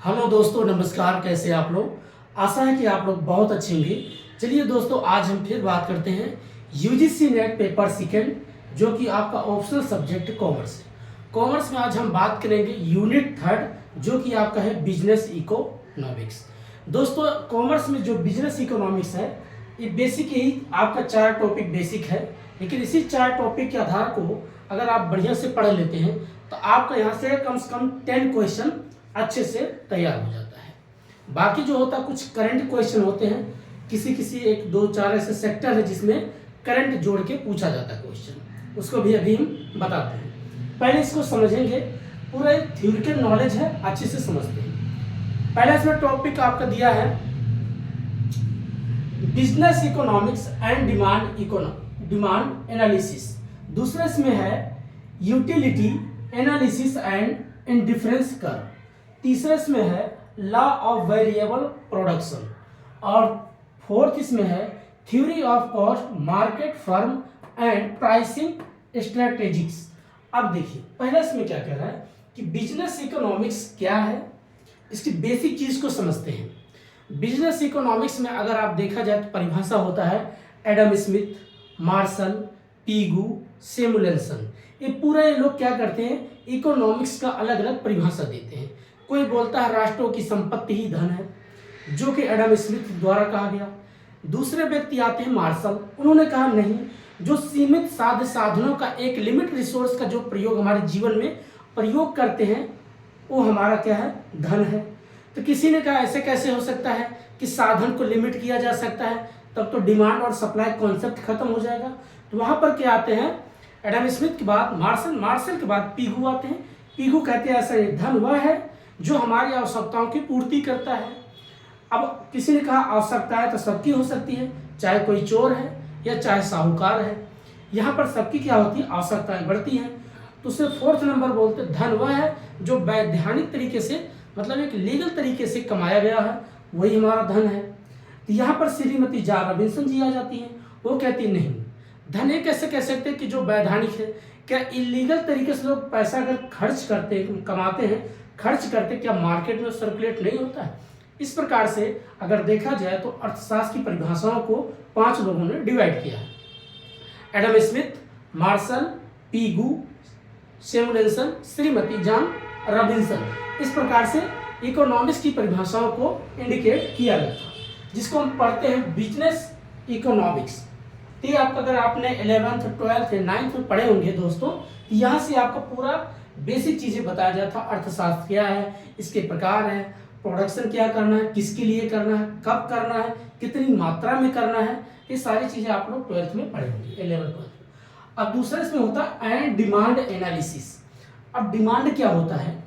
Hello दोस्तों, नमस्कार। कैसे आप लोग? आशा है कि आप लोग बहुत अच्छे होंगे। चलिए दोस्तों, आज हम फिर बात करते हैं यूजीसी नेट पेपर सेकेंड, जो कि आपका ऑप्शनल सब्जेक्ट कॉमर्स है। कॉमर्स में आज हम बात करेंगे यूनिट थर्ड, जो कि आपका है बिजनेस इकोनॉमिक्स। दोस्तों, कॉमर्स में जो बिजनेस इकोनॉमिक्स है, ये बेसिक ही आपका 4 टॉपिक बेसिक है, लेकिन इसी 4 टॉपिक के आधार को अगर आप बढ़िया से पढ़ लेते हैं तो आपका यहाँ से कम 10 क्वेश्चन अच्छे से तैयार हो जाता है। बाकी जो होता है कुछ करंट क्वेश्चन होते हैं, किसी किसी 1 2 4 ऐसे सेक्टर है जिसमें करंट जोड़ के पूछा जाता है क्वेश्चन, उसको भी अभी हम बताते हैं। पहले इसको समझेंगे, पूरा थ्योरिटिकल नॉलेज है, अच्छे से समझते हैं। पहला इसमें टॉपिक आपका दिया है business economics and demand analysis. दूसरा इसमें है utility analysis and indifference curve. तीसरा इसमें है लॉ ऑफ वेरिएबल प्रोडक्शन। और फोर्थ इसमें है theory of cost, market firm and pricing strategics. अब देखिए, पहला इसमें क्या कह रहा है कि बिजनेस इकोनॉमिक्स क्या है, इसकी बेसिक चीज को समझते हैं। बिजनेस इकोनॉमिक्स में अगर आप देखा जाए तो परिभाषा होता है Adam Smith, Marshall, Pigou, simulation. ये पूरा ये लोग क्या करते हैं, इकोनॉमिक्स का अलग अलग परिभाषा देते हैं। कोई बोलता है राष्ट्रों की संपत्ति ही धन है, जो कि एडम स्मिथ द्वारा कहा गया। दूसरे व्यक्ति आते हैं मार्शल, उन्होंने कहा नहीं, जो सीमित साधनों का एक लिमिट रिसोर्स का जो प्रयोग हमारे जीवन में प्रयोग करते हैं वो हमारा क्या है, धन है। तो किसी ने कहा ऐसे कैसे हो सकता है कि साधन को लिमिट किया जा सकता है, तब तो डिमांड और सप्लाई कॉन्सेप्ट खत्म हो जाएगा। तो वहां पर क्या आते हैं, एडम स्मिथ के बाद मार्शल के बाद पीगू आते हैं। पीगू कहते हैं ऐसा धन वह है जो हमारी आवश्यकताओं की पूर्ति करता है। अब किसी ने कहा आवश्यकताएं तो सबकी हो सकती है, चाहे कोई चोर है या चाहे साहूकार है। यहाँ पर सबकी क्या होती है, आवश्यकताएं बढ़ती हैं। तो उसे फोर्थ नंबर बोलते, धन वह है जो वैधानिक तरीके से, मतलब एक लीगल तरीके से कमाया गया है, वही हमारा धन है। तो यहाँ पर श्रीमती जॉन रॉबिन्सन जी आ जाती हैं। वो कहती नहीं, धन ये कैसे कह सकते हैं कि जो वैधानिक है, क्या इलीगल तरीके से लोग पैसा अगर खर्च करते हैं, कमाते हैं, खर्च करते, क्या मार्केट में सर्कुलेट नहीं होता है? इस प्रकार से अगर देखा जाए तो अर्थशास्त्र की परिभाषाओं को 5 लोगों ने डिवाइड किया है। Adam Smith, Marshall, Pigou, Samuelson, Shrimati Joan Robinson. इस प्रकार से इकोनॉमिक्स की परिभाषाओं को इंडिकेट किया गया था, जिसको हम पढ़ते हैं बिजनेस इकोनॉमिक्स। तो आपका अगर आपने 11th 12th 9th में पढ़े होंगे दोस्तों, यहाँ से आपका पूरा बेसिक चीजें बताया जाता था। अर्थशास्त्र क्या है, इसके प्रकार है, प्रोडक्शन क्या करना है, किसके लिए करना है, कब करना है, कितनी मात्रा में करना है, ये सारी चीजें आप लोग 12th में पढ़े होंगे, 11th 12th। अब दूसरा इसमें होता है एंड डिमांड एनालिसिस। अब डिमांड क्या होता है,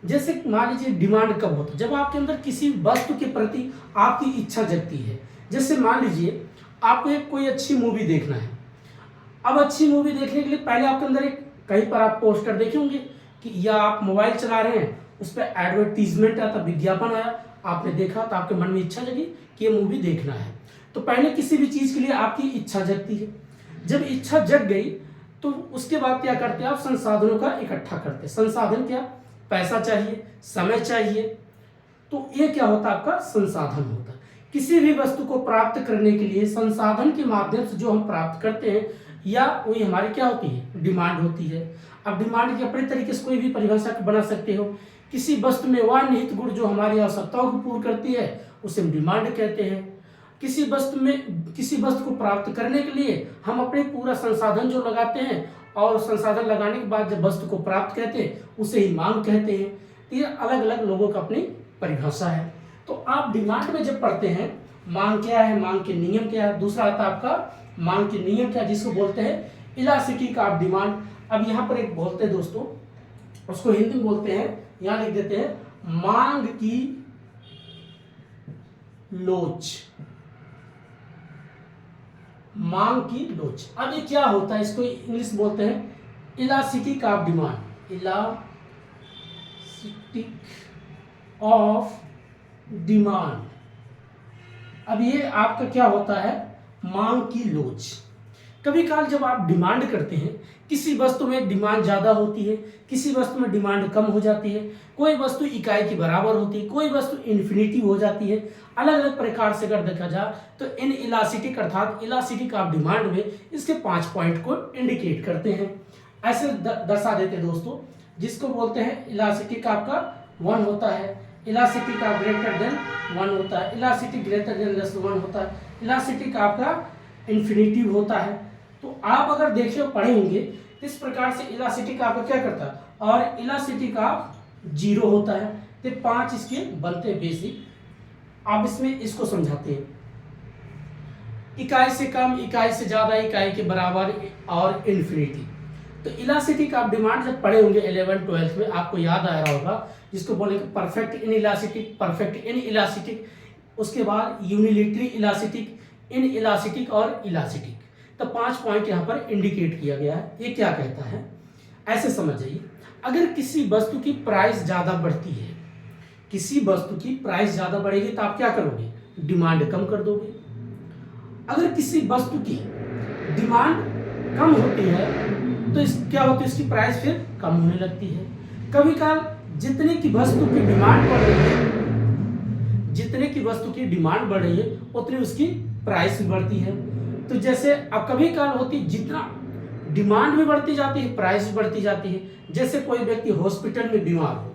जैसे मान लीजिए डिमांड कब होता है, जब आपके अंदर किसी वस्तु के प्रति आपकी इच्छा जगती है। जैसे मान लीजिए आपको एक कोई अच्छी मूवी देखना है। अब अच्छी मूवी देखने के लिए पहले आपके अंदर एक, कहीं पर आप पोस्टर देखे होंगे कि, या आप मोबाइल चला रहे हैं, उस पर एडवर्टीजमेंट आता, विज्ञापन आया, आपने देखा तो आपके मन में इच्छा जगी कि ये मूवी देखना है। तो पहले किसी भी चीज के लिए आपकी इच्छा जगती है। जब इच्छा जग गई तो उसके बाद क्या करते हैं, आप संसाधनों का इकट्ठा करते हैं। संसाधन क्या, पैसा चाहिए, समय चाहिए। तो ये क्या होता है, आपका संसाधन होता है। किसी भी वस्तु को प्राप्त करने के लिए संसाधन के माध्यम से जो हम प्राप्त करते हैं, या वही हमारी क्या होती है, डिमांड होती है। अब डिमांड की अपने तरीके से कोई भी परिभाषा बना सकते हो। किसी वस्तु में वह निहित गुण जो हमारी आवश्यकताओं को पूर्ण करती है, उसे हम डिमांड कहते हैं। किसी वस्तु को प्राप्त करने के लिए हम अपने पूरा संसाधन जो लगाते हैं, और संसाधन लगाने के बाद जब वस्तु को प्राप्त कहते हैं, उसे ही मांग कहते हैं। तो ये अलग अलग लोगों का अपनी परिभाषा है। तो आप डिमांड में जब पढ़ते हैं, मांग क्या है, मांग के नियम क्या है। दूसरा आता है आपका मांग के नियम क्या, जिसको बोलते हैं इलास्टिसिटी का आप डिमांड। अब यहाँ पर एक बोलते हैं दोस्तों, उसको हिंदी में बोलते हैं, यहाँ लिख देते हैं मांग की लोच। मांग की लोच। अब ये क्या होता है, इसको इंग्लिश बोलते हैं इलास्टिसिटी का आप डिमांड, इलास्टिक ऑफ डिमांड। अब ये आपका क्या होता है, मांग की लोच। कभी काल जब आप डिमांड करते हैं, किसी वस्तु में डिमांड ज़्यादा होती है, किसी वस्तु में डिमांड कम हो जाती है, कोई वस्तु इकाई के बराबर होती है, कोई वस्तु इन्फिनिटी हो जाती है। अलग अलग प्रकार से अगर देखा जाए तो इन इलास्टिक अर्थात इलास्टिक ऑफ डिमांड में इसके 5 पॉइंट को इंडिकेट करते हैं। ऐसे दर्शा देते हैं दोस्तों, जिसको बोलते हैं इलास्टिक आपका 1 होता है, इलास्टिक ऑफ ग्रेटर देन 1 होता है, इलास्टिक ग्रेटर देन लेस 1 होता है, इलास्टिक आपका इन्फिनिटी होता है। तो आप अगर देखिए पढ़े होंगे इस प्रकार से इलास्टिक आपका क्या करता है, और इलास्टिक आप 0 होता है। तो 5 इसके बनते बेसिक। आप इसमें इसको समझाते हैं, इकाई से कम, इकाई से ज्यादा, इकाई के बराबर और इन्फिनिटी। तो इलास्टिक आप डिमांड जब पढ़े होंगे 11th 12th में, आपको याद आ रहा होगा, जिसको बोलेंगे perfect in elastic, perfect in elastic, उसके बाद यूनिलेटरी इलास्टिक, इन इलास्टिक और इलास्टिक। तो 5 पॉइंट यहाँ पर इंडिकेट किया गया है। ये क्या कहता है, ऐसे समझ जाइए, अगर किसी वस्तु की प्राइस ज्यादा बढ़ती है, किसी वस्तु की प्राइस ज्यादा बढ़ेगी तो आप क्या करोगे, डिमांड कम कर दोगे। अगर किसी वस्तु की डिमांड कम होती है तो क्या होती है, इसकी प्राइस फिर कम होने लगती है। कभी काल जितने की वस्तु की डिमांड बढ़ रही है, जितने की वस्तु की डिमांड बढ़ रही है उतनी उसकी प्राइस भी बढ़ती है। तो जैसे अब कभी काल होती जितना डिमांड भी बढ़ती जाती है, प्राइस भी बढ़ती जाती है। जैसे कोई व्यक्ति हॉस्पिटल में बीमार हो,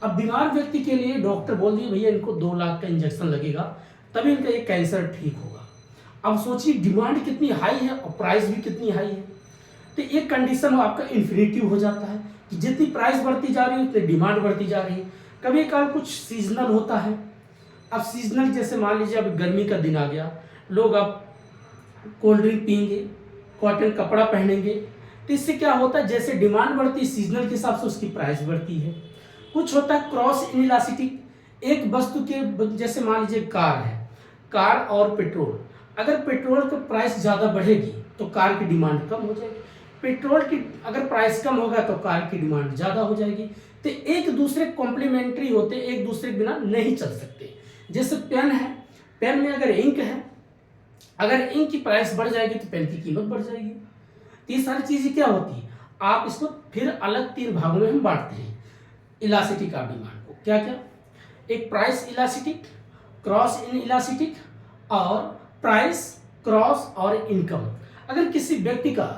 अब बीमार व्यक्ति के लिए डॉक्टर बोल दिए भैया इनको 2 लाख का इंजेक्शन लगेगा तभी इनका ये कैंसर ठीक होगा। अब सोचिए डिमांड कितनी हाई है और प्राइस भी कितनी हाई है। तो एक कंडीशन आपका इन्फिनिटिव हो जाता है कि जितनी प्राइस बढ़ती जा रही है उतनी डिमांड बढ़ती जा रही है। कभी काल कुछ सीजनल होता है। अब सीजनल जैसे मान लीजिए अब गर्मी का दिन आ गया, लोग अब कोल्ड ड्रिंक पियेंगे, कॉटन कपड़ा पहनेंगे, तो इससे क्या होता है, जैसे डिमांड बढ़ती है सीजनल के हिसाब से उसकी प्राइस बढ़ती है। कुछ होता है क्रॉस इनइलास्टिक, एक वस्तु के जैसे मान लीजिए कार है, कार और पेट्रोल, अगर पेट्रोल की प्राइस ज़्यादा बढ़ेगी तो कार की डिमांड कम हो जाएगी, पेट्रोल की अगर प्राइस कम होगा तो कार की डिमांड ज़्यादा हो जाएगी। तो एक दूसरे कॉम्प्लीमेंट्री होते, एक दूसरे के बिना नहीं चल सकते। जैसे पेन है, पेन में अगर इंक है, अगर इंक की प्राइस बढ़ जाएगी तो पेन की कीमत बढ़ जाएगी। तो ये सारी चीज़ें क्या होती है, आप इसको फिर अलग 3 भागों में हम बांटते हैं इलास्टिक ऑफ डिमांड को। क्या क्या, एक price elastic, cross in elastic और प्राइस क्रॉस और इनकम। अगर किसी व्यक्ति का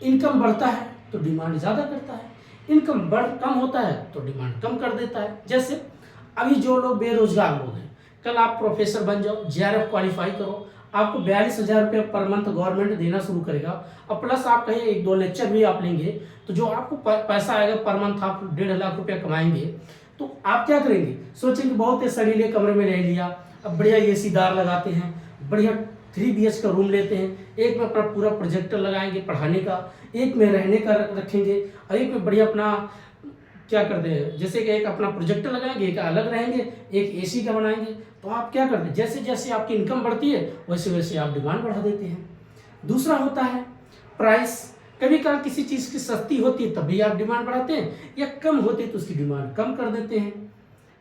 इनकम बढ़ता है तो डिमांड ज़्यादा करता है, इनकम कम होता है तो डिमांड कम कर देता है। जैसे अभी जो लोग बेरोजगार लोग हैं, कल आप प्रोफेसर बन जाओ, JRF क्वालिफाई करो, आपको 42,000 रुपये पर मंथ गवर्नमेंट देना शुरू करेगा, और प्लस आप कहीं 1-2 लेक्चर भी आप लेंगे तो जो आपको पैसा आएगा पर मंथ, आप 1.5 लाख रुपया कमाएंगे। तो आप क्या करेंगे, सोचेंगे बहुत ही सड़ीले कमरे में रह लिया, अब बढ़िया AC दार लगाते हैं, बढ़िया 3 BH का रूम लेते हैं, एक में अपना पूरा प्रोजेक्टर लगाएंगे पढ़ाने का, एक में रहने का रखेंगे, और एक में बढ़िया अपना क्या करते हैं, जैसे कि एक अपना प्रोजेक्टर लगाएंगे, एक अलग रहेंगे, एक AC का बनाएंगे। तो आप क्या करते हैं, जैसे जैसे आपकी इनकम बढ़ती है वैसे वैसे आप डिमांड बढ़ा देते हैं। दूसरा होता है प्राइस, कभी कभार किसी चीज़ की सस्ती होती है तभी आप डिमांड बढ़ाते हैं, या कम होती है तो उसकी डिमांड कम कर देते हैं।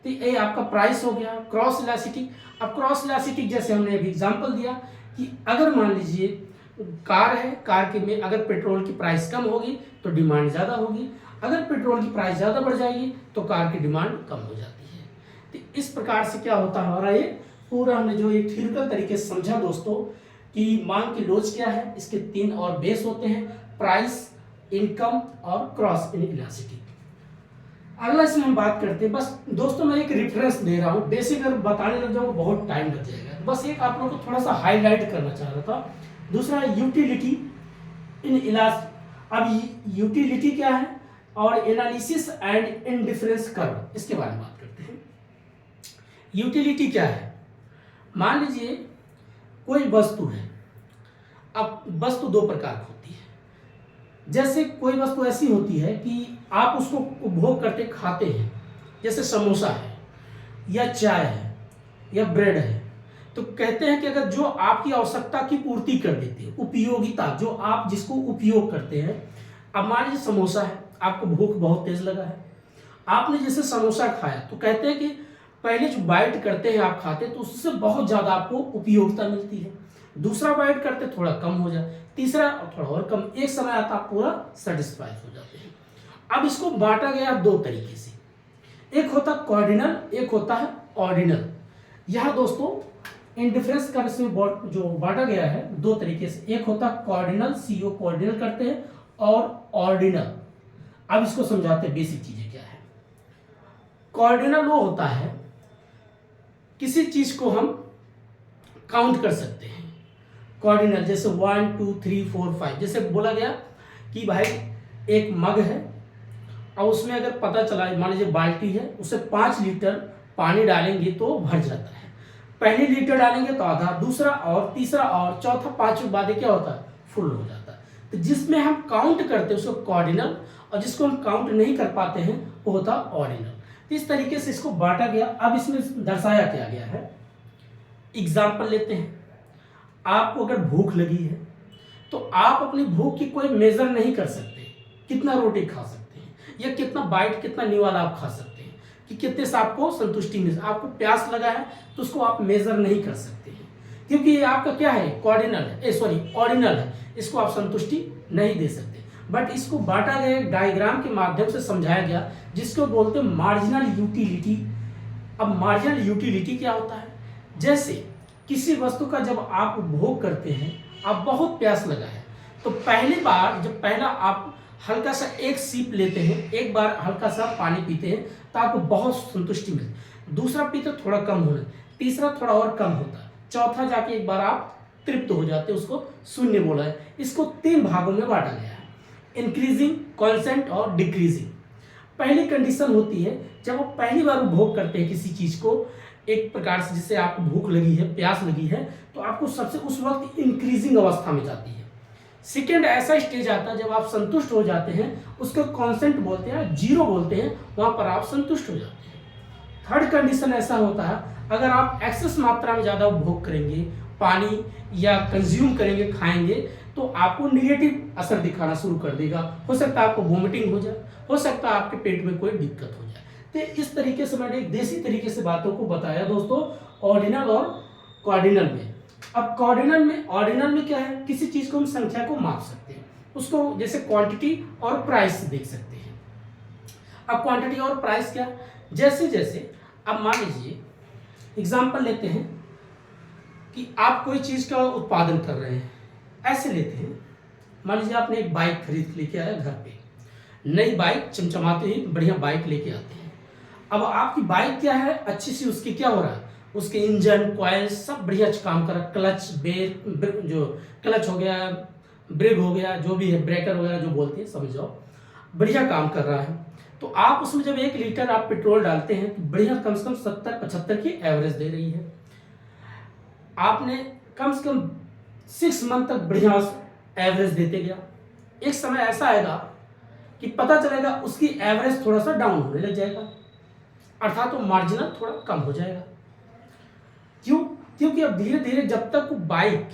तो ये आपका प्राइस हो गया। क्रॉस इलास्टिक, अब क्रॉस इलास्टिक जैसे हमने अभी एग्जाम्पल दिया कि अगर मान लीजिए कार है, कार के में अगर पेट्रोल की प्राइस कम होगी तो डिमांड ज़्यादा होगी, अगर पेट्रोल की प्राइस ज़्यादा बढ़ जाएगी तो कार की डिमांड कम हो जाती है। तो इस प्रकार से क्या होता है हमारा ये पूरा हमने जो एक थ्योरेटिकल तरीके से समझा दोस्तों कि मांग की लॉज क्या है, इसके 3 और बेस होते हैं, प्राइस, इनकम और क्रॉस इनइलास्टिक। अगला इसमें हम बात करते हैं, बस दोस्तों मैं एक रेफरेंस दे रहा हूँ, बेसिक अगर बताने लग जाऊँ बहुत टाइम लग जाएगा, बस एक आप लोगों को थोड़ा सा हाईलाइट करना चाह रहा था। दूसरा यूटिलिटी इन इलास्टिक। अब यूटिलिटी क्या है और एनालिसिस एंड इंडिफरेंस कर्व, इसके बारे में बात करते हैं। यूटिलिटी क्या है, मान लीजिए कोई वस्तु है, अब वस्तु 2 प्रकार की होती है। जैसे कोई वस्तु ऐसी होती है कि आप उसको उपभोग करके खाते हैं, जैसे समोसा है या चाय है या ब्रेड है, तो कहते हैं कि अगर जो आपकी आवश्यकता की पूर्ति कर देती है, उपयोगिता जो आप जिसको उपयोग करते हैं। अब मान लीजिए समोसा है, आपको भूख बहुत तेज लगा है, आपने जैसे समोसा खाया तो कहते हैं कि पहले जो बाइट करते हैं आप खाते हैं तो उससे बहुत ज़्यादा आपको उपयोगिता मिलती है। दूसरा बाइट करते थोड़ा कम हो जाए, तीसरा थोड़ा और कम, एक समय आता आप पूरा सेटिस्फाइड हो जाते हैं। अब इसको बांटा गया दो तरीके से, एक होता कॉर्डिनल, एक होता है ऑर्डिनल। यहाँ दोस्तों इंडिफरेंस का इसमें जो बांटा गया है दो तरीके से, एक होता है कॉर्डिनल, CO कॉर्डिनल करते हैं, और ऑर्डिनल। अब इसको समझाते हैं बेसिक चीजें क्या है। कॉर्डिनल वो होता है किसी चीज को हम काउंट कर सकते हैं। कॉर्डिनल जैसे 1 2 3 4 5, जैसे बोला गया कि भाई एक मग है और उसमें अगर पता चला मान लीजिए बाल्टी है, उसे 5 लीटर पानी डालेंगे तो भर जाता है। पहले लीटर डालेंगे तो आधा, दूसरा और तीसरा और चौथा, पांचवें बाद क्या होता है, फुल हो जाता है। तो जिसमें हम काउंट करते हैं उसको कॉर्डिनल, और जिसको हम काउंट नहीं कर पाते हैं वो होता ऑर्डिनल। तो इस तरीके से इसको बांटा गया। अब इसमें दर्शाया क्या गया है, एग्जाम्पल लेते हैं। आपको अगर भूख लगी है तो आप अपनी भूख की कोई मेजर नहीं कर सकते, कितना रोटी खा सकते हैं या कितना बाइट, कितना निवाला आप खा सकते हैं, कि कितने से आपको संतुष्टि मिल। आपको प्यास लगा है तो उसको आप मेजर नहीं कर सकते हैं, क्योंकि ये आपका क्या है, कॉर्डिनल है, ऑर्डिनल है, इसको आप संतुष्टि नहीं दे सकते। बट इसको बांटा गया डायग्राम के माध्यम से समझाया गया, जिसको बोलते हैं मार्जिनल यूटिलिटी। अब मार्जिनल यूटिलिटी क्या होता है, जैसे किसी वस्तु का जब आप उपभोग करते हैं, आप बहुत प्यास लगा है तो पहली बार जब पहला आप हल्का सा एक सीप लेते हैं, एक बार हल्का सा पानी पीते हैं तो आपको बहुत संतुष्टि मिलती, दूसरा पीते थोड़ा कम होना, तीसरा थोड़ा और कम होता है, चौथा जाके एक बार आप तृप्त हो जाते, उसको शून्य बोला है। इसको 3 भागों में बांटा गया है, इंक्रीजिंग, कॉन्सेंट और डिक्रीजिंग। पहली कंडीशन होती है जब आप पहली बार उपभोग करते हैं किसी चीज को, एक प्रकार से जिससे आपको भूख लगी है, प्यास लगी है, तो आपको सबसे उस वक्त इंक्रीजिंग अवस्था में जाती है। सेकेंड ऐसा स्टेज आता है जब आप संतुष्ट हो जाते हैं, उसको कॉन्सेंट बोलते हैं, 0 बोलते हैं, वहां पर आप संतुष्ट हो जाते हैं। थर्ड कंडीशन ऐसा होता है अगर आप एक्सेस मात्रा में ज्यादा उपभोग करेंगे, पानी या कंज्यूम करेंगे, खाएंगे, तो आपको निगेटिव असर दिखाना शुरू कर देगा। हो सकता है आपको वोमिटिंग हो जाए, हो सकता है आपके पेट में कोई दिक्कत हो जाए। तो इस तरीके से मैंने एक देसी तरीके से बातों को बताया दोस्तों, ऑर्डिनल और कॉर्डिनल में। अब ऑर्डिनल में क्या है, किसी चीज को हम संख्या को माप सकते हैं, उसको जैसे क्वांटिटी और प्राइस देख सकते हैं। अब क्वांटिटी और प्राइस क्या, जैसे अब मान लीजिए एग्जांपल लेते हैं कि आप कोई चीज का उत्पादन कर रहे हैं, ऐसे लेते हैं, मान लीजिए आपने एक बाइक खरीद लेके आया घर पे, नई बाइक चमचमाते ही बढ़िया बाइक लेके आते हैं। अब आपकी बाइक क्या है, अच्छी सी उसकी क्या हो रहा है, उसके इंजन कॉइल सब बढ़िया काम कर रहा है, क्लच जो क्लच हो गया, ब्रेक हो गया, जो भी है ब्रेकर वगैरह जो बोलते हैं समझ जाओ, बढ़िया काम कर रहा है। तो आप उसमें जब 1 लीटर आप पेट्रोल डालते हैं तो बढ़िया कम से कम 70-75 की एवरेज दे रही है। आपने कम से कम 6 मंथ तक बढ़िया एवरेज देते गया, एक समय ऐसा आएगा कि पता चलेगा उसकी एवरेज थोड़ा सा डाउन होने लग जाएगा, अर्थात तो मार्जिनल थोड़ा कम हो जाएगा। क्यों, क्योंकि अब धीरे धीरे जब तक वो बाइक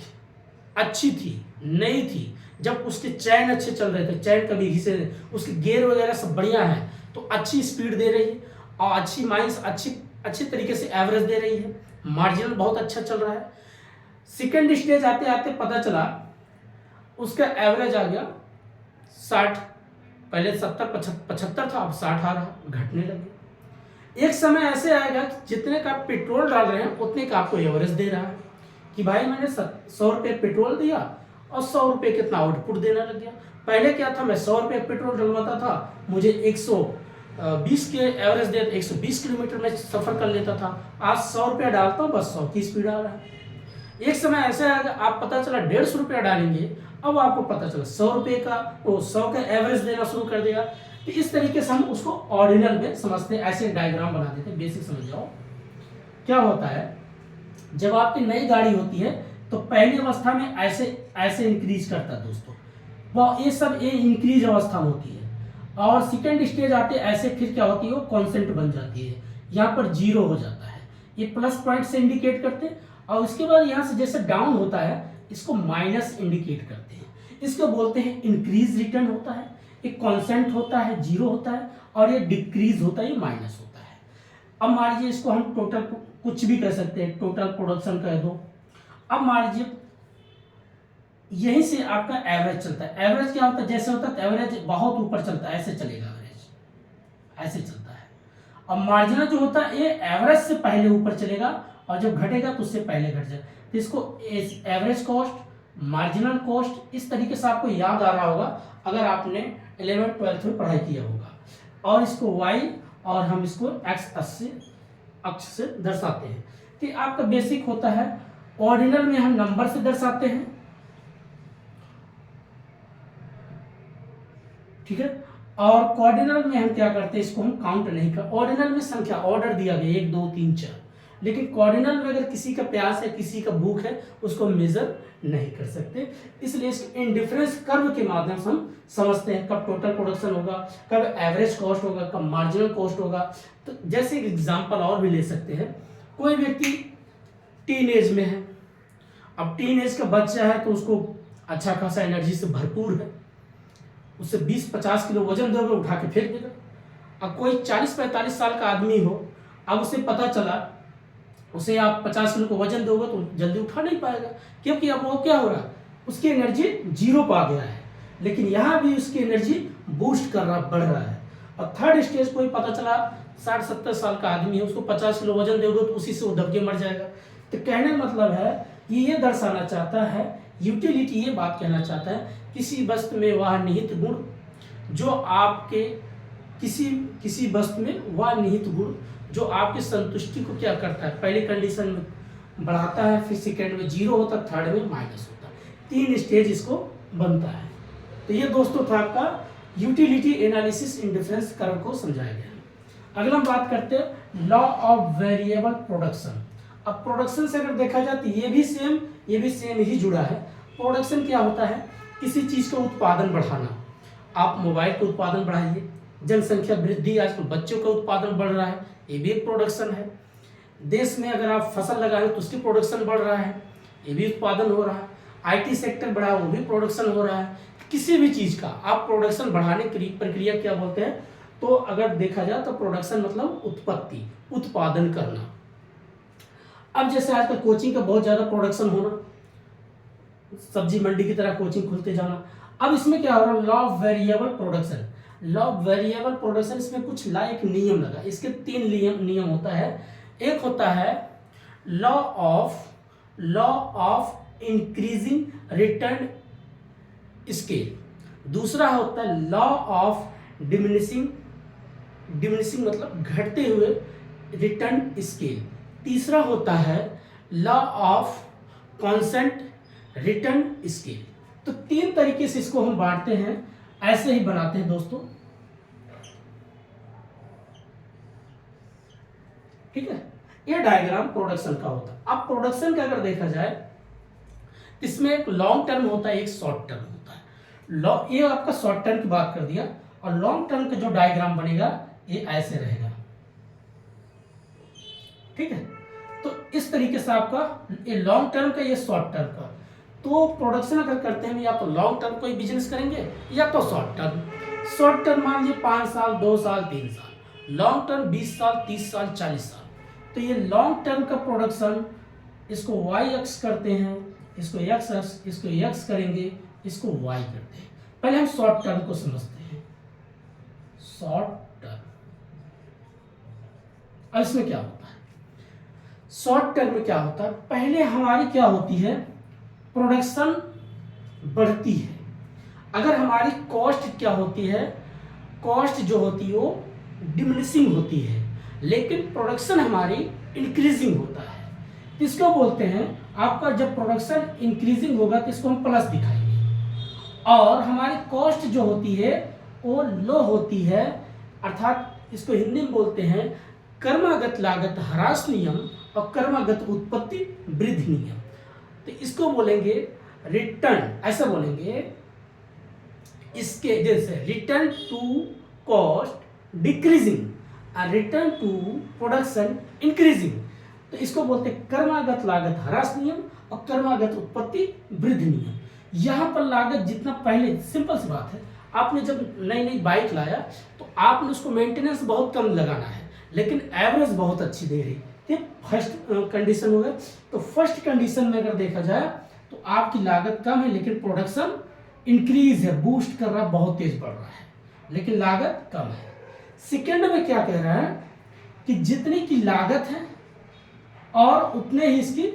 अच्छी थी, नई थी, जब उसके चैन अच्छे चल रहे थे, चैन कभी घिसे, उसके गियर वगैरह सब बढ़िया है, तो अच्छी स्पीड दे रही है और अच्छी माइल्स अच्छी तरीके से एवरेज दे रही है, मार्जिनल बहुत अच्छा चल रहा है। सेकेंड स्टेज आते आते पता चला उसका एवरेज आ गया 60, पहले 70-75 था, अब 60 आ रहा, घटने लगे। एक समय ऐसे आएगा कि जितने का आप पेट्रोल डाल रहे हैं उतने का आपको एवरेज दे रहा है, कि भाई मैंने 100 रुपये पेट्रोल दिया और 100 रुपये कितना आउटपुट देने लग गया। पहले क्या था, मैं 100 रुपये पेट्रोल डलवाता था, मुझे 120 के एवरेज दे, 120 किलोमीटर में सफर कर लेता था। आज 100 रुपया डालता हूँ, बस 100 की स्पीड आ रहा है। एक समय ऐसा आएगा आप पता चला 150 रुपया डालेंगे, अब आपको पता चला 100 रुपये का, वो 100 का एवरेज देना शुरू कर देगा। तो इस तरीके से हम उसको ऑर्डिनल में समझते हैं, ऐसे डायग्राम बना देते हैं, बेसिक समझ जाओ। क्या होता है, जब आपकी नई गाड़ी होती है तो पहली अवस्था में ऐसे इंक्रीज करता है दोस्तों, वो ये इंक्रीज अवस्था में होती है, और सेकेंड स्टेज आते ऐसे फिर क्या होती है, वो कॉन्सेंट बन जाती है, यहाँ पर 0 हो जाता है, ये प्लस पॉइंट से इंडिकेट करते हैं। और उसके बाद यहाँ से जैसे डाउन होता है इसको माइनस इंडिकेट करते हैं, इसको बोलते हैं इंक्रीज रिटर्न होता है, एक कॉन्सेंट होता है 0 होता है, और ये डिक्रीज होता है, ये माइनस होता है। अब मान लीजिए इसको हम टोटल कुछ भी कह सकते हैं, टोटल प्रोडक्शन कह दो। अब मान लीजिए यहीं से आपका एवरेज चलता है। एवरेज क्या होता है, जैसे होता है एवरेज बहुत ऊपर चलता है, ऐसे चलेगा एवरेज, ऐसे चलता है। और मार्जिनल जो होता है ये एवरेज से पहले ऊपर चलेगा और जब घटेगा तो उससे पहले घट जाएगा। तो इसको एवरेज कॉस्ट, मार्जिनल कॉस्ट, इस तरीके से आपको याद आ रहा होगा अगर आपने 11th 12th में पढ़ाई किया होगा। और इसको वाई और हम इसको एक्स अक्ष से दर्शाते हैं। तो आपका बेसिक होता है, ऑर्डिनल में हम नंबर से दर्शाते हैं, ठीक है। और कॉर्डिनल में हम क्या करते हैं, इसको हम काउंट नहीं कर, ऑर्डिनल में संख्या ऑर्डर दिया गया 1 2 3 4, लेकिन कॉर्डिनल में अगर किसी का प्यास है, किसी का भूख है, उसको मेजर नहीं कर सकते। इसलिए इसको इंडिफरेंस कर्व के माध्यम से हम समझते हैं कब टोटल प्रोडक्शन होगा, कब एवरेज कॉस्ट होगा, कब मार्जिनल कॉस्ट होगा। तो जैसे एग्जांपल और भी ले सकते हैं, कोई व्यक्ति टीन एज में है, अब टीन एज का बच्चा है तो उसको अच्छा खासा एनर्जी से भरपूर है, उससे 20-50 किलो वजन दोगे उठा के फेंक देगा। अब कोई 40-45 साल का आदमी हो, अब उसे पता चला उसे आप 50 किलो को वजन दोगे तो जल्दी उठा नहीं पाएगा, क्योंकि अब वो क्या हो रहा है, उसकी एनर्जी 0 पर आ गया है। लेकिन यहाँ भी उसकी एनर्जी बूस्ट कर रहा, बढ़ रहा है। और थर्ड स्टेज कोई पता चला 60-70 साल का आदमी है, उसको 50 किलो वजन दोगे तो उसी से वो दब के मर जाएगा। तो कहने का मतलब है ये दर्शाना चाहता है, यूटिलिटी ये बात कहना चाहता है, किसी वस्तु में वह निहित गुण जो आपके किसी वस्तु में वह निहित गुण जो आपकी संतुष्टि को क्या करता है, पहले कंडीशन में बढ़ाता है, फिर सेकेंड में 0 होता है, थर्ड में माइनस होता है। 3 स्टेज इसको बनता है। तो ये दोस्तों था आपका utility analysis in difference curve को समझाया गया। अगला हम बात करते हैं लॉ ऑफ वेरिएबल प्रोडक्शन। अब प्रोडक्शन से अगर देखा जाए तो ये भी सेम ही जुड़ा है। प्रोडक्शन क्या होता है, किसी चीज का उत्पादन बढ़ाना। आप मोबाइल का उत्पादन बढ़ाइए, जनसंख्या वृद्धि, आजकल बच्चों का उत्पादन बढ़ रहा है, ये भी एक प्रोडक्शन है। देश में अगर आप फसल लगाए तो उसकी प्रोडक्शन बढ़ रहा है, ये भी उत्पादन हो रहा है। आईटी सेक्टर बढ़ा, वो भी प्रोडक्शन हो रहा है। किसी भी चीज का आप प्रोडक्शन बढ़ाने की प्रक्रिया क्या बोलते हैं, तो अगर देखा जाए तो प्रोडक्शन मतलब उत्पत्ति, उत्पादन करना। अब जैसे आजकल कोचिंग का बहुत ज्यादा प्रोडक्शन होना, सब्जी मंडी की तरह कोचिंग खुलते जाना। अब इसमें क्या हो रहा है, law of variable production. Law of variable production, इसमें कुछ एक नियम लगा। इसके 3 नियम होता है। एक होता है law of increasing return scale, दूसरा होता है लॉ ऑफ डिमिनिशिंग मतलब घटते हुए रिटर्न स्केल, तीसरा होता है law of constant return scale. तो 3 तरीके से इसको हम बांटते हैं, ऐसे ही बनाते हैं दोस्तों, ठीक है। ये डायग्राम प्रोडक्शन का होता है। अब प्रोडक्शन का अगर देखा जाए, इसमें एक लॉन्ग टर्म होता है, एक शॉर्ट टर्म होता है। ये आपका शॉर्ट टर्म की बात कर दिया, और लॉन्ग टर्म का जो डायग्राम बनेगा ये ऐसे रहेगा, ठीक है। तो इस तरीके से आपका ये लॉन्ग टर्म का, ये शॉर्ट टर्म का। तो प्रोडक्शन अगर करते हैं या तो लॉन्ग टर्म कोई बिजनेस करेंगे या तो शॉर्ट टर्म। शॉर्ट टर्म मान लीजिए 5 साल, 2 साल, 3 साल। लॉन्ग टर्म 20 साल, 30 साल, 40 साल। तो ये लॉन्ग टर्म का प्रोडक्शन, इसको वाई एक्स करते हैं, इसको एक्स करेंगे, इसको वाई करते हैं। पहले हम शॉर्ट टर्म को समझते हैं। शॉर्ट टर्म, अब इसमें क्या होता है, शॉर्ट टर्म में क्या होता है, पहले हमारी क्या होती है, प्रोडक्शन बढ़ती है। अगर हमारी कॉस्ट क्या होती है, कॉस्ट जो होती है वो डिमिनिशिंग होती है, लेकिन प्रोडक्शन हमारी इंक्रीजिंग होता है। इसको बोलते हैं, आपका जब प्रोडक्शन इंक्रीजिंग होगा तो इसको हम प्लस दिखाएंगे, और हमारी कॉस्ट जो होती है वो लो होती है, अर्थात इसको हिंदी में बोलते हैं कर्मागत लागत ह्रास नियम और कर्मागत उत्पत्ति वृद्धि नियम। तो इसको बोलेंगे रिटर्न, ऐसा बोलेंगे, इसके जैसे रिटर्न टू कॉस्ट डिक्रीजिंग और रिटर्न टू प्रोडक्शन इंक्रीजिंग। तो इसको बोलते हैं कर्मागत लागत ह्रास नियम और कर्मागत उत्पत्ति वृद्धि नियम। यहाँ पर लागत जितना, पहले सिंपल सी बात है, आपने जब नई बाइक लाया तो आपने उसको मेंटेनेंस बहुत कम लगाना है, लेकिन एवरेज बहुत अच्छी दे रही। ये फर्स्ट कंडीशन हो गया। तो फर्स्ट कंडीशन में अगर देखा जाए तो आपकी लागत कम है लेकिन प्रोडक्शन इंक्रीज है, बूस्ट कर रहा है, बहुत तेज बढ़ रहा है, लेकिन लागत कम है। सेकेंड में क्या कह रहा है कि जितनी की लागत है और उतने ही इसकी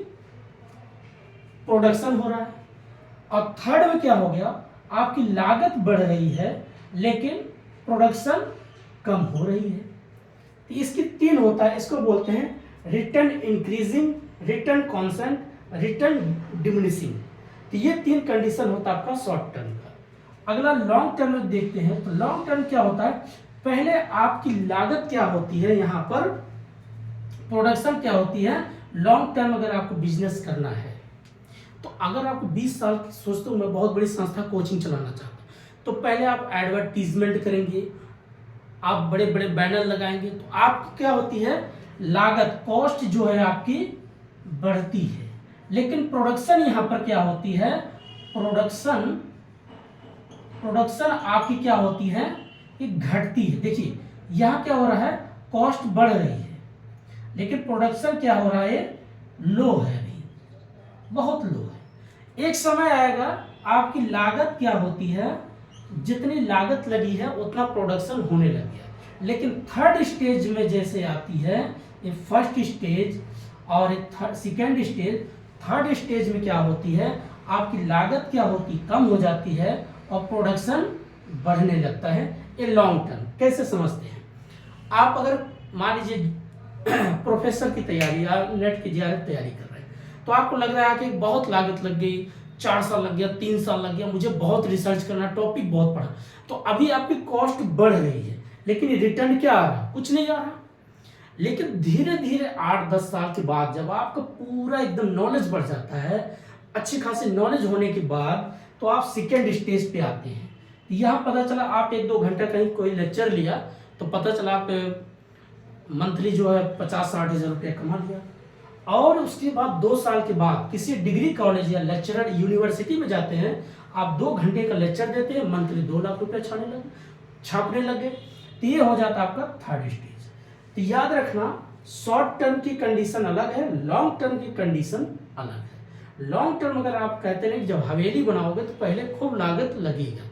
प्रोडक्शन हो रहा है। और थर्ड में क्या हो गया, आपकी लागत बढ़ रही है लेकिन प्रोडक्शन कम हो रही है। तो इसकी तीन होता है, इसको बोलते हैं return increasing, return constant, return diminishing. तो ये तीन कंडीशन होता है आपका शॉर्ट टर्म का। अगला लॉन्ग टर्म में देखते हैं। तो लॉन्ग टर्म क्या होता है, पहले आपकी लागत क्या होती है, यहाँ पर प्रोडक्शन क्या होती है। लॉन्ग टर्म अगर आपको बिजनेस करना है तो अगर आपको 20 साल की सोचते हो मैं बहुत बड़ी संस्था कोचिंग चलाना चाहता हूँ, तो पहले आप एडवर्टीजमेंट करेंगे, आप बड़े बड़े बैनर लगाएंगे, तो आपकी क्या होती है लागत, कॉस्ट जो है आपकी बढ़ती है। लेकिन प्रोडक्शन यहाँ पर क्या होती है, प्रोडक्शन आपकी क्या होती है, ये घटती है। देखिए यहाँ क्या हो रहा है, कॉस्ट बढ़ रही है लेकिन प्रोडक्शन क्या हो रहा है, लो है, अभी बहुत लो है। एक समय आएगा आपकी लागत क्या होती है, जितनी लागत लगी है उतना प्रोडक्शन होने लग गया। लेकिन थर्ड स्टेज में जैसे आती है, ये फर्स्ट स्टेज और सेकेंड स्टेज, थर्ड स्टेज में क्या होती है, आपकी लागत क्या होती, कम हो जाती है और प्रोडक्शन बढ़ने लगता है। ये लॉन्ग टर्म कैसे समझते हैं, आप अगर मान लीजिए प्रोफेसर की तैयारी या नेट की तैयारी कर रहे हैं, तो आपको लग रहा है कि बहुत लागत लग गई, 4 साल लग गया, 3 साल लग गया, मुझे बहुत रिसर्च करना, टॉपिक बहुत पढ़ा, तो अभी आपकी कॉस्ट बढ़ रही है लेकिन रिटर्न क्या आ रहा, कुछ नहीं आ रहा। लेकिन धीरे धीरे 8-10 साल के बाद जब आपका पूरा एकदम नॉलेज बढ़ जाता है, अच्छी खासी नॉलेज होने के बाद, तो आप सेकेंड स्टेज पे आते हैं। यहाँ पता चला आप 1-2 घंटा कहीं कोई लेक्चर लिया तो पता चला आप मंथली जो है 50-60 हज़ार रुपये कमा लिया। और उसके बाद 2 साल के बाद किसी डिग्री कॉलेज या लेक्चरर यूनिवर्सिटी में जाते हैं, आप 2 घंटे का लेक्चर देते हैं, मंथली 2 लाख रुपये छापने लगे। तो ये हो जाता है आपका थर्ड स्टेज। तो याद रखना, शॉर्ट टर्म की कंडीशन अलग है, लॉन्ग टर्म की कंडीशन अलग है। लॉन्ग टर्म अगर आप कहते हैं कि जब हवेली बनाओगे तो पहले खूब लागत लगेगा,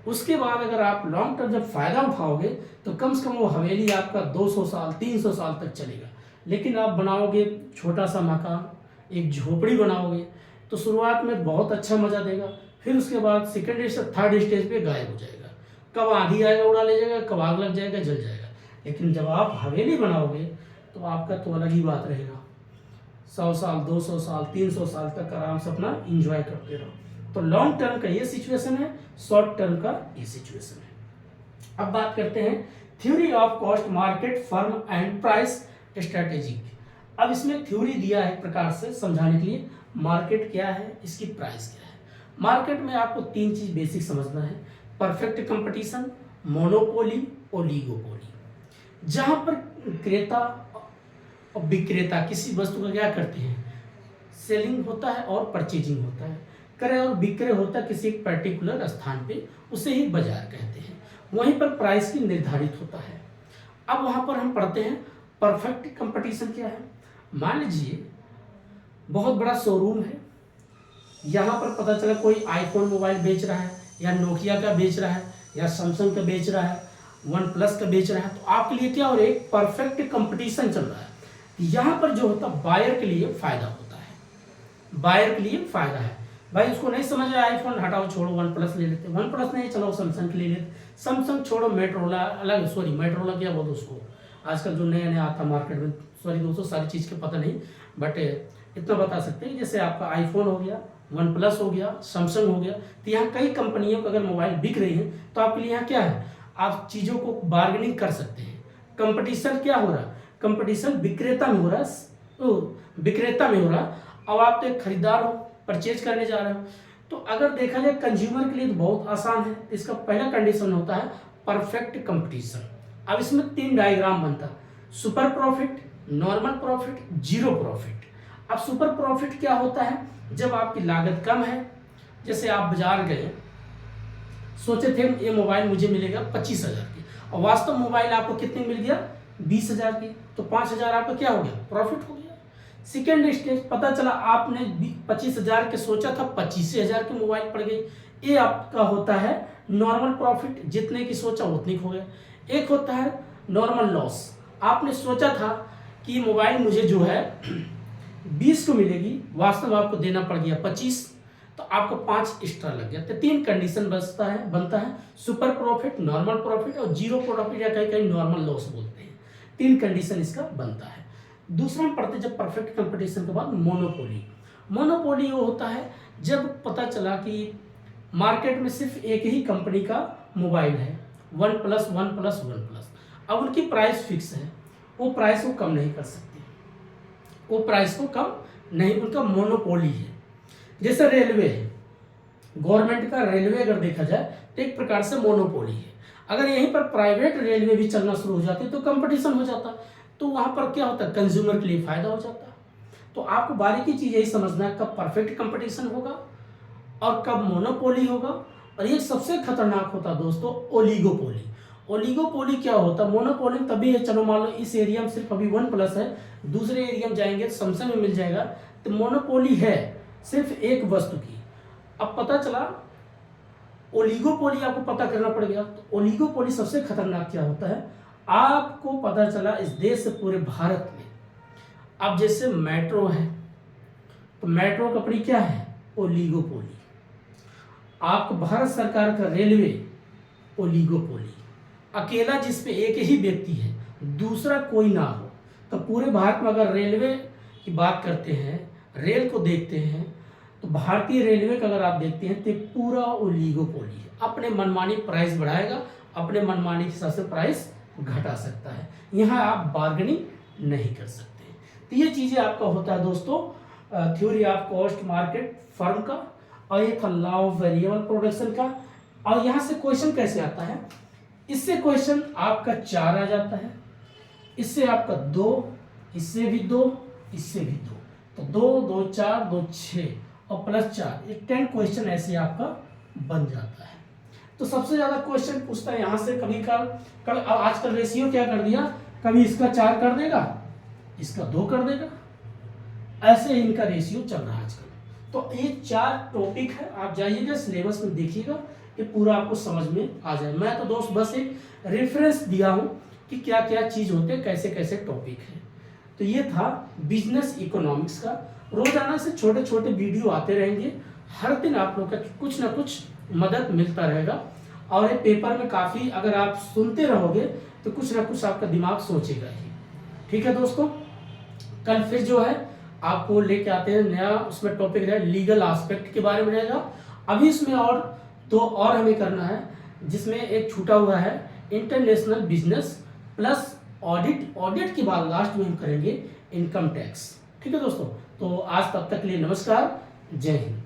उसके बाद अगर आप लॉन्ग टर्म जब फायदा उठाओगे तो कम से कम वो हवेली आपका 200 साल 300 साल तक चलेगा। लेकिन आप बनाओगे छोटा सा मकान, एक झोपड़ी बनाओगे तो शुरुआत में बहुत अच्छा मजा देगा, फिर उसके बाद सेकंड से थर्ड स्टेज पे गायब हो जाएगा, कब आंधी आएगा उड़ा ले जाएगा, कब आग लग जाएगा जल जाएगा। लेकिन जब आप हवेली बनाओगे तो आपका तो अलग ही बात रहेगा, 100 साल 200 साल 300 साल तक आराम से अपना इंजॉय करते रहो। तो लॉन्ग टर्म का ये सिचुएशन है, शॉर्ट टर्म का ये सिचुएशन है। अब बात करते हैं theory of cost, market, firm and price strategy. अब इसमें थ्योरी दिया है एक प्रकार से समझाने के लिए, मार्केट क्या है, इसकी प्राइस क्या है। मार्केट में आपको 3 चीज बेसिक समझना है, परफेक्ट कंपटीशन, मोनोपोली, ओलिगोपोली। जहां पर क्रेता और विक्रेता किसी वस्तु का क्या करते हैं, सेलिंग होता है और परचेजिंग होता है, क्रय और विक्रय होता है किसी एक पर्टिकुलर स्थान पे, उसे ही बाजार कहते हैं। वहीं पर प्राइस की निर्धारित होता है। अब वहां पर हम पढ़ते हैं परफेक्ट कंपटीशन क्या है। मान लीजिए बहुत बड़ा शोरूम है, यहाँ पर पता चला कोई आईफोन मोबाइल बेच रहा है, या नोकिया का बेच रहा है, या सैमसंग का बेच रहा है, वन प्लस का बेच रहा है, तो आपके लिए क्या हो रहा है, एक परफेक्ट कंपटीशन चल रहा है। यहाँ पर जो होता है बायर के लिए फायदा होता है, बायर के लिए फायदा है। भाई उसको नहीं समझ रहा आईफोन, हटाओ छोड़ो वन प्लस ले लेते, वन प्लस नहीं चलो सैमसंग ले लेते, सैमसंग छोड़ो मेट्रोला, अलग सॉरी मेट्रोला क्या बोलते उसको, आजकल जो नया नया आता मार्केट में, सॉरी दोस्तों सारी चीज़ के पता नहीं, बट इतना बता सकते हैं जैसे आपका आईफोन हो गया, वन प्लस हो गया, सैमसंग हो गया। तो यहाँ कई कंपनियों को अगर मोबाइल बिक रही है तो आपके लिए यहाँ क्या है, आप चीज़ों को बार्गेनिंग कर सकते हैं। कंपटीशन क्या हो रहा है, कंपटीशन विक्रेता में हो रहा है, विक्रेता में हो रहा है। अब आप तो एक खरीदार हो, परचेज करने जा रहे हो, तो अगर देखा जाए कंज्यूमर के लिए तो बहुत आसान है। इसका पहला कंडीशन होता है परफेक्ट कंपटीशन। अब इसमें 3 डायग्राम बनता है, super profit, normal profit, zero profit. अब सुपर प्रॉफिट क्या होता है, जब आपकी लागत कम है, जैसे आप बाजार गए, सोचे थे ये मोबाइल मुझे मिलेगा 25,000 की, और वास्तव मोबाइल आपको कितने मिल गया 20,000 की, तो 5,000 आपका क्या हो गया, प्रॉफिट हो गया। सेकेंड स्टेज, पता चला आपने 25,000 के सोचा था, 25,000 के मोबाइल पड़ गई, ये आपका होता है नॉर्मल प्रॉफिट, जितने की सोचा उतने हो गया। एक होता है नॉर्मल लॉस, आपने सोचा था कि मोबाइल मुझे जो है 20 को मिलेगी, वास्तव में आपको देना पड़ गया 25, तो आपको 5 एक्स्ट्रा लग गया। तो 3 कंडीशन बनता है सुपर प्रॉफिट, नॉर्मल प्रॉफिट और जीरो प्रॉफिट, या कहीं कहीं नॉर्मल लॉस बोलते हैं। 3 कंडीशन इसका बनता है। दूसरा हम पढ़ते जब परफेक्ट कंपटीशन के बाद मोनोपोली। मोनोपोली वो होता है जब पता चला कि मार्केट में सिर्फ एक ही कंपनी का मोबाइल है, वन प्लस, अब उनकी प्राइस फिक्स है, वो प्राइस को कम नहीं कर सकते, वो प्राइस को कम नहीं, उनका मोनोपोली है। जैसे रेलवे है, गवर्नमेंट का रेलवे अगर देखा जाए तो एक प्रकार से मोनोपोली है। अगर यहीं पर प्राइवेट रेलवे भी चलना शुरू हो जाती तो कंपटीशन हो जाता, तो वहाँ पर क्या होता है, कंज्यूमर के लिए फायदा हो जाता। तो आपको बारीकी चीज़ यही समझना है, कब परफेक्ट कंपटीशन होगा और कब मोनोपोली होगा। और ये सबसे खतरनाक होता है दोस्तों ओलिगोपोली। ओलिगोपोली क्या होता है, मोनोपोली तभी है, चलो मान लो इस एरिया में सिर्फ अभी वन प्लस है, दूसरे एरिया में जाएंगे तो सैमसंग में मिल जाएगा, तो मोनोपोली है सिर्फ एक वस्तु की। अब पता चला ओलिगोपोली आपको पता करना पड़ेगा। तो ओलिगोपोली सबसे खतरनाक क्या होता है, आपको पता चला इस देश से पूरे भारत में, अब जैसे मेट्रो है तो मेट्रो कंपनी क्या है, ओलिगोपोली। आपको भारत सरकार का रेलवे, ओलिगोपोली। अकेला जिस पे एक ही व्यक्ति है, दूसरा कोई ना हो, तो पूरे भारत में अगर रेलवे की बात करते हैं, रेल को देखते हैं, तो भारतीय रेलवे का अगर आप देखते हैं तो पूरा ओलिगोपोली है। अपने मनमानी प्राइस बढ़ाएगा, अपने मनमानी के हिसाब से प्राइस घटा सकता है, यहाँ आप बार्गेनिंग नहीं कर सकते। तो ये चीज़ें आपका होता है दोस्तों theory of cost market firm का, और ये था लॉ ऑफ वेरिएबल प्रोडक्शन का। और यहाँ से क्वेश्चन कैसे आता है, इससे क्वेश्चन आपका 4 आ जाता है, इससे आपका 2, इससे भी 2, इससे भी 2, तो 2, 2, 4, 2, 6 और प्लस 4, ये 10 क्वेश्चन ऐसे आपका बन जाता है। तो सबसे ज़्यादा क्वेश्चन पूछता है यहाँ से, कभी कल आजकल रेशियो क्या कर दिया, कभी इसका 4 कर देगा, इसका 2 कर देगा, ऐसे इनका रेशियो चल रहा है आजकल। तो ये 4 टॉपिक है, आप जाइएगा सिलेबस में देखिएगा, ये पूरा आपको समझ में आ जाए। मैं तो दोस्त बस एक रेफरेंस दिया हूँ कि क्या क्या चीज़ होते हैं, कैसे कैसे टॉपिक है। तो ये था बिजनेस इकोनॉमिक्स का। रोजाना से छोटे छोटे वीडियो आते रहेंगे, हर दिन आप लोग का कुछ ना कुछ मदद मिलता रहेगा। और ये पेपर में काफ़ी अगर आप सुनते रहोगे तो कुछ ना कुछ आपका दिमाग सोचेगा ही। ठीक है दोस्तों, कल फिर जो है आपको लेके आते हैं नया, उसमें टॉपिक रहेगा लीगल एस्पेक्ट के बारे में रहेगा। अभी इसमें और 2 और हमें करना है, जिसमें एक छूटा हुआ है इंटरनेशनल बिजनेस प्लस ऑडिट के बाद लास्ट में हम करेंगे इनकम टैक्स। ठीक है दोस्तों, तो आज तब तक के लिए नमस्कार, जय हिंद।